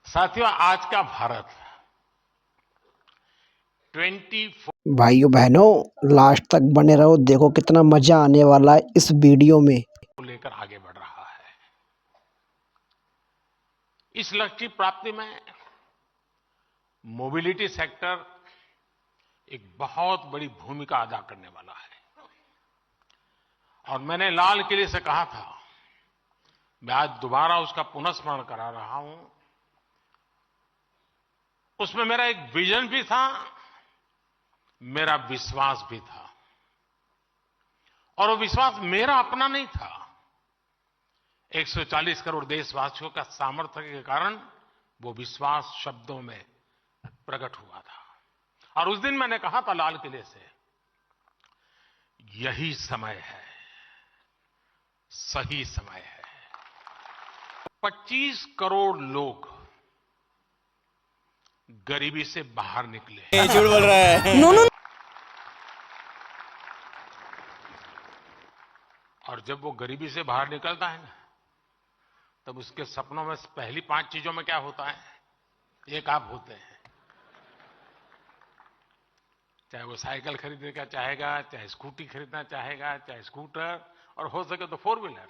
साथियों, आज का भारत 24 भाइयों बहनों लास्ट तक बने रहो। देखो कितना मजा आने वाला है इस वीडियो में। को लेकर आगे बढ़ रहा है। इस लक्ष्य की प्राप्ति में मोबिलिटी सेक्टर एक बहुत बड़ी भूमिका अदा करने वाला है। और मैंने लाल किले से कहा था, मैं आज दोबारा उसका पुनःस्मरण करा रहा हूं। उसमें मेरा एक विजन भी था, मेरा विश्वास भी था। और वो विश्वास मेरा अपना नहीं था, 140 करोड़ देशवासियों का सामर्थ्य के कारण वो विश्वास शब्दों में प्रकट हुआ था। और उस दिन मैंने कहा था लाल किले से, यही समय है, सही समय है। 25 करोड़ लोग गरीबी से बाहर निकले। झूठ बोल रहा है। और जब वो गरीबी से बाहर निकलता है ना, तब उसके सपनों में पहली 5 चीजों में क्या होता है? एक आप होते हैं। चाहे वो साइकिल खरीदने का चाहेगा, चाहे स्कूटी खरीदना चाहेगा, चाहे स्कूटर, और हो सके तो 4 व्हीलर।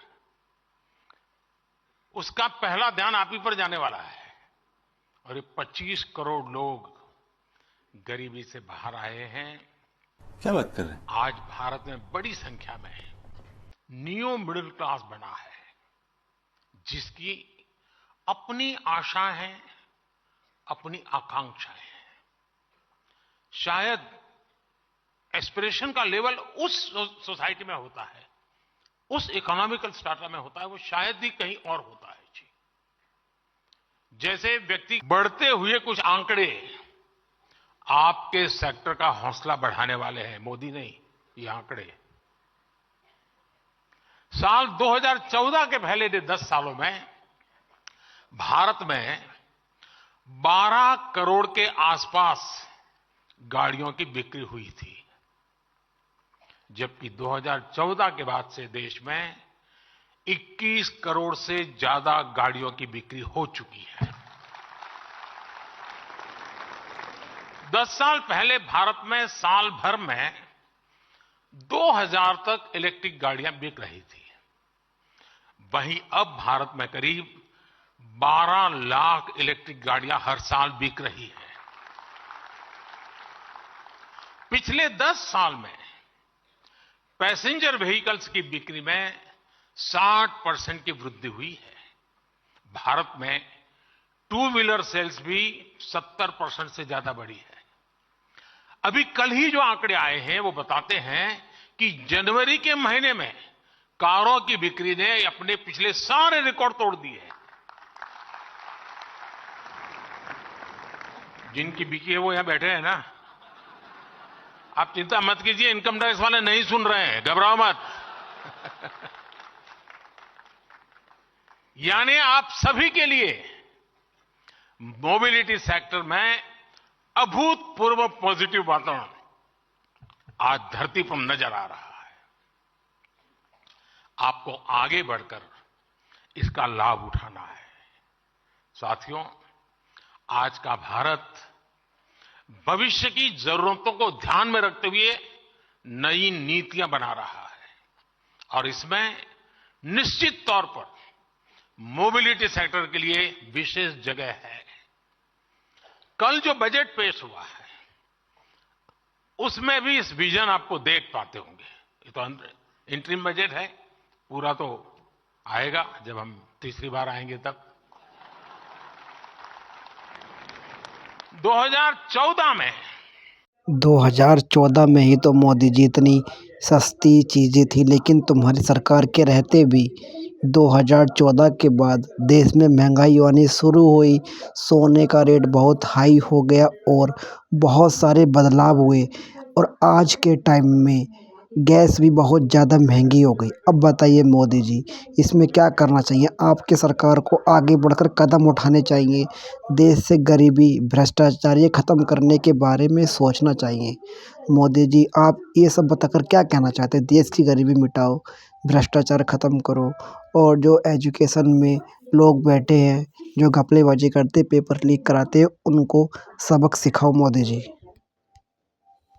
उसका पहला ध्यान आप ही पर जाने वाला है। और ये 25 करोड़ लोग गरीबी से बाहर आए हैं। क्या बात कर रहे हैं? आज भारत में बड़ी संख्या में न्यू मिडिल क्लास बना है, जिसकी अपनी आशाएं हैं, अपनी आकांक्षाएं हैं। शायद एस्पिरेशन का लेवल उस सोसाइटी में होता है, उस इकोनॉमिकल स्टाटा में होता है, वो शायद ही कहीं और होता है जी। जैसे व्यक्ति बढ़ते हुए कुछ आंकड़े आपके सेक्टर का हौसला बढ़ाने वाले हैं, मोदी नहीं, ये आंकड़े साल 2014 के पहले 10 सालों में भारत में 12 करोड़ के आसपास गाड़ियों की बिक्री हुई थी, जबकि 2014 के बाद से देश में 21 करोड़ से ज्यादा गाड़ियों की बिक्री हो चुकी है। 10 साल पहले भारत में साल भर में 2000 तक इलेक्ट्रिक गाड़ियां बिक रही थी। वहीं अब भारत में करीब 12 लाख इलेक्ट्रिक गाड़ियां हर साल बिक रही है। पिछले 10 साल में पैसेंजर व्हीकल्स की बिक्री में 60% की वृद्धि हुई है। भारत में 2 व्हीलर सेल्स भी 70% से ज्यादा बढ़ी है। अभी कल ही जो आंकड़े आए हैं वो बताते हैं कि जनवरी के महीने में कारों की बिक्री ने अपने पिछले सारे रिकॉर्ड तोड़ दिए हैं। जिनकी बिकी है वो यहां बैठे हैं ना। आप चिंता मत कीजिए, इनकम टैक्स वाले नहीं सुन रहे हैं, घबराओ मत। यानी आप सभी के लिए मोबिलिटी सेक्टर में अभूतपूर्व पॉजिटिव वातावरण आज धरती पर नजर आ रहा है। आपको आगे बढ़कर इसका लाभ उठाना है। साथियों, आज का भारत भविष्य की जरूरतों को ध्यान में रखते हुए नई नीतियां बना रहा है, और इसमें निश्चित तौर पर मोबिलिटी सेक्टर के लिए विशेष जगह है। कल जो बजट पेश हुआ है उसमें भी इस विजन आपको देख पाते होंगे। ये तो इंटरिम बजट है, पूरा तो आएगा जब हम तीसरी बार आएंगे तब। 2014 में ही तो मोदी जी इतनी सस्ती चीज़ें थी, लेकिन तुम्हारी सरकार के रहते भी 2014 के बाद देश में महंगाई आनी शुरू हुई। सोने का रेट बहुत हाई हो गया और बहुत सारे बदलाव हुए, और आज के टाइम में गैस भी बहुत ज़्यादा महंगी हो गई। अब बताइए मोदी जी, इसमें क्या करना चाहिए? आपके सरकार को आगे बढ़कर कदम उठाने चाहिए। देश से गरीबी, भ्रष्टाचार ये ख़त्म करने के बारे में सोचना चाहिए। मोदी जी, आप ये सब बताकर क्या कहना चाहते हैं? देश की गरीबी मिटाओ, भ्रष्टाचार ख़त्म करो और जो एजुकेशन में लोग बैठे हैं जो घपलेबाजी करते पेपर लीक कराते उनको सबक सिखाओ मोदी जी।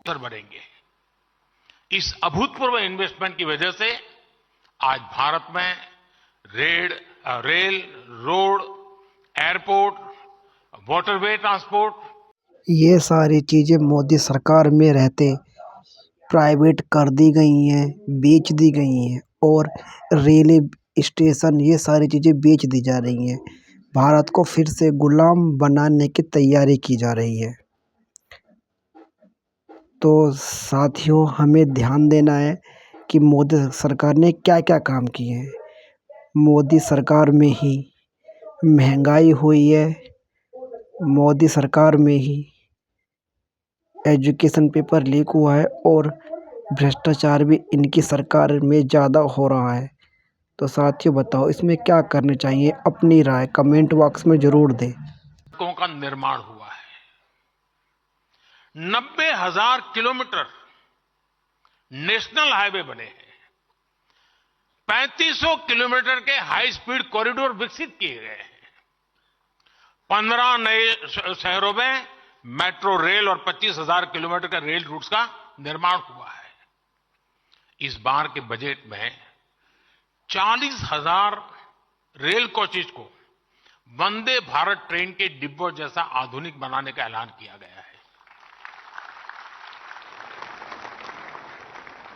बढ़ेंगे। इस अभूतपूर्व इन्वेस्टमेंट की वजह से आज भारत में rail, road, airport, waterway transport, ये सारी चीज़ें मोदी सरकार में रहते प्राइवेट कर दी गई हैं, बेच दी गई हैं और रेलवे स्टेशन ये सारी चीज़ें बेच दी जा रही हैं। भारत को फिर से गुलाम बनाने की तैयारी की जा रही है। तो साथियों हमें ध्यान देना है कि मोदी सरकार ने क्या-क्या काम किए हैं। मोदी सरकार में ही महंगाई हुई है, मोदी सरकार में ही एजुकेशन पेपर लीक हुआ है और भ्रष्टाचार भी इनकी सरकार में ज़्यादा हो रहा है। तो साथियों बताओ इसमें क्या करना चाहिए? अपनी राय कमेंट बॉक्स में ज़रूर दें। सड़कों का निर्माण हुआ है। 90,000 किलोमीटर नेशनल हाईवे बने हैं। 3500 किलोमीटर के हाई स्पीड कॉरिडोर विकसित किए गए हैं। 15 नए शहरों में मेट्रो रेल और 25,000 किलोमीटर का रेल रूट्स का निर्माण हुआ है। इस बार के बजट में 40,000 रेल कोचेज को वंदे भारत ट्रेन के डिब्बों जैसा आधुनिक बनाने का ऐलान किया गया है।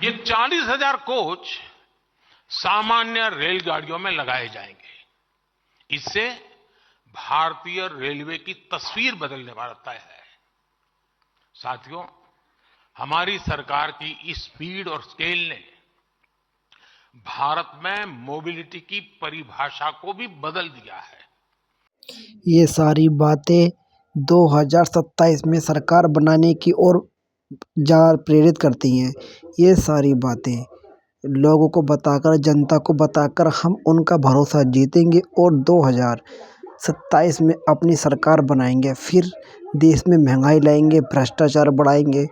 ये 40,000 कोच सामान्य रेलगाड़ियों में लगाए जाएंगे। इससे भारतीय रेलवे की तस्वीर बदलने वाला तय है। साथियों, हमारी सरकार की इस स्पीड और स्केल ने भारत में मोबिलिटी की परिभाषा को भी बदल दिया है। ये सारी बातें 2027 में सरकार बनाने की ओर प्रेरित करती हैं। ये सारी बातें लोगों को बताकर जनता को बताकर हम उनका भरोसा जीतेंगे और 2027 में अपनी सरकार बनाएंगे। फिर देश में महंगाई लाएंगे, भ्रष्टाचार बढ़ाएंगे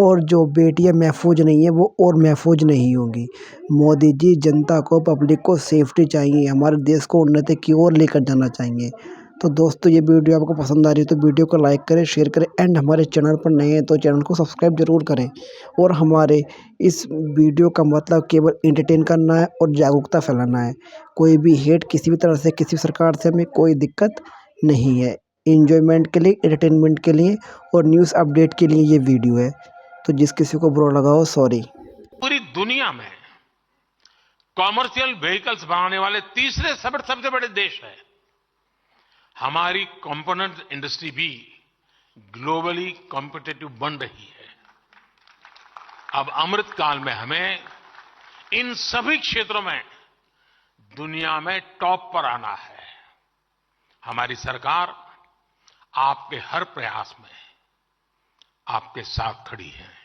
और जो बेटियां महफूज नहीं है वो और महफूज नहीं होंगी। मोदी जी जनता को पब्लिक को सेफ्टी चाहिए, हमारे देश को उन्नति की ओर लेकर जाना चाहेंगे। तो दोस्तों ये वीडियो आपको पसंद आ रही है तो वीडियो को लाइक करें, शेयर करें एंड हमारे चैनल पर नए हैं तो चैनल को सब्सक्राइब जरूर करें। और हमारे इस वीडियो का मतलब केवल एंटरटेन करना है और जागरूकता फैलाना है। कोई भी हेट किसी भी तरह से किसी सरकार से हमें कोई दिक्कत नहीं है। एंजॉयमेंट के लिए, एंटरटेनमेंट के लिए और न्यूज़ अपडेट के लिए ये वीडियो है। तो जिस किसी को बुरा लगा हो सॉरी। पूरी दुनिया में कॉमर्शियल व्हीकल्स बनाने वाले तीसरे सबसे बड़े देश है। हमारी कंपोनेंट इंडस्ट्री भी ग्लोबली कॉम्पिटिटिव बन रही है। अब अमृत काल में हमें इन सभी क्षेत्रों में दुनिया में टॉप पर आना है। हमारी सरकार आपके हर प्रयास में आपके साथ खड़ी है।